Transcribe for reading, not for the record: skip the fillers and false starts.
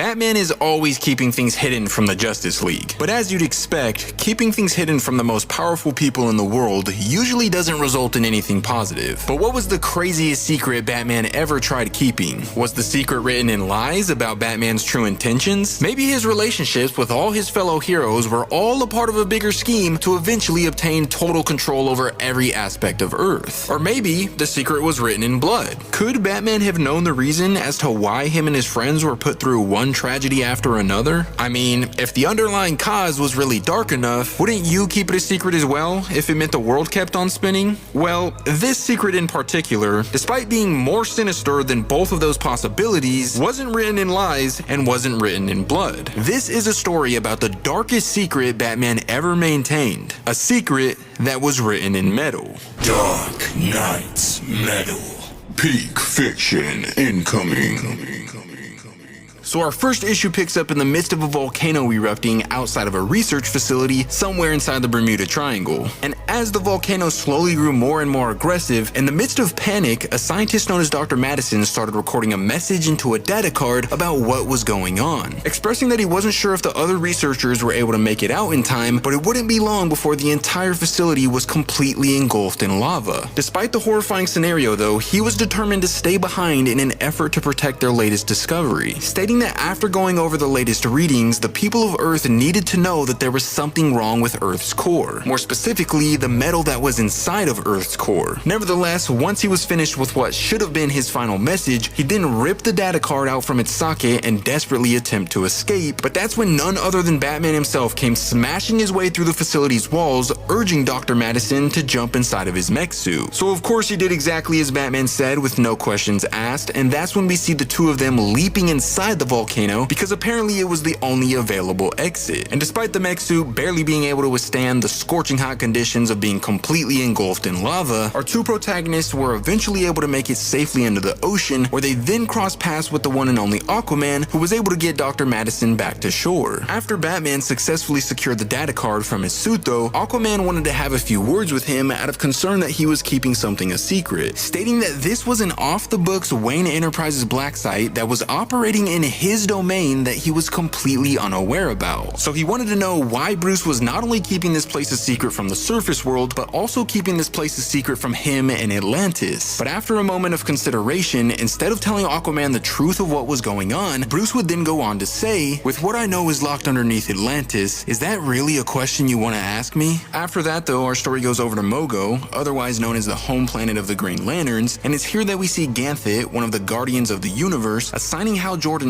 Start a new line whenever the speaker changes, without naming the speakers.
Batman is always keeping things hidden from the Justice League. But as you'd expect, keeping things hidden from the most powerful people in the world usually doesn't result in anything positive. But what was the craziest secret Batman ever tried keeping? Was the secret written in lies about Batman's true intentions? Maybe his relationships with all his fellow heroes were all a part of a bigger scheme to eventually obtain total control over every aspect of Earth. Or maybe the secret was written in blood. Could Batman have known the reason as to why him and his friends were put through one tragedy after another? I mean, if the underlying cause was really dark enough, wouldn't you keep it a secret as well if it meant the world kept on spinning? Well, this secret in particular, despite being more sinister than both of those possibilities, wasn't written in lies and wasn't written in blood. This is a story about the darkest secret Batman ever maintained. A secret that was written in metal.
Dark Knight's Metal. Peak fiction incoming.
So our first issue picks up in the midst of a volcano erupting outside of a research facility somewhere inside the Bermuda Triangle. And as the volcano slowly grew more and more aggressive, in the midst of panic, a scientist known as Dr. Madison started recording a message into a data card about what was going on, expressing that he wasn't sure if the other researchers were able to make it out in time, but it wouldn't be long before the entire facility was completely engulfed in lava. Despite the horrifying scenario though, he was determined to stay behind in an effort to protect their latest discovery, stating that after going over the latest readings, the people of Earth needed to know that there was something wrong with Earth's core. More specifically, the metal that was inside of Earth's core. Nevertheless, once he was finished with what should have been his final message, he then ripped the data card out from its socket and desperately attempt to escape. But that's when none other than Batman himself came smashing his way through the facility's walls, urging Dr. Madison to jump inside of his mech suit. So of course he did exactly as Batman said with no questions asked, and that's when we see the two of them leaping inside the volcano because apparently it was the only available exit. And despite the mech suit barely being able to withstand the scorching hot conditions of being completely engulfed in lava, our two protagonists were eventually able to make it safely into the ocean, where they then crossed paths with the one and only Aquaman, who was able to get Dr. Madison back to shore. After Batman successfully secured the data card from his suit though, Aquaman wanted to have a few words with him out of concern that he was keeping something a secret, stating that this was an off-the-books Wayne Enterprises black site that was operating in his domain that he was completely unaware about. So he wanted to know why Bruce was not only keeping this place a secret from the surface world, but also keeping this place a secret from him and Atlantis. But after a moment of consideration, instead of telling Aquaman the truth of what was going on, Bruce would then go on to say, "With what I know is locked underneath Atlantis, is that really a question you want to ask me?" After that though, our story goes over to Mogo, otherwise known as the home planet of the Green Lanterns, and it's here that we see Ganthet, one of the Guardians of the Universe, assigning Hal Jordan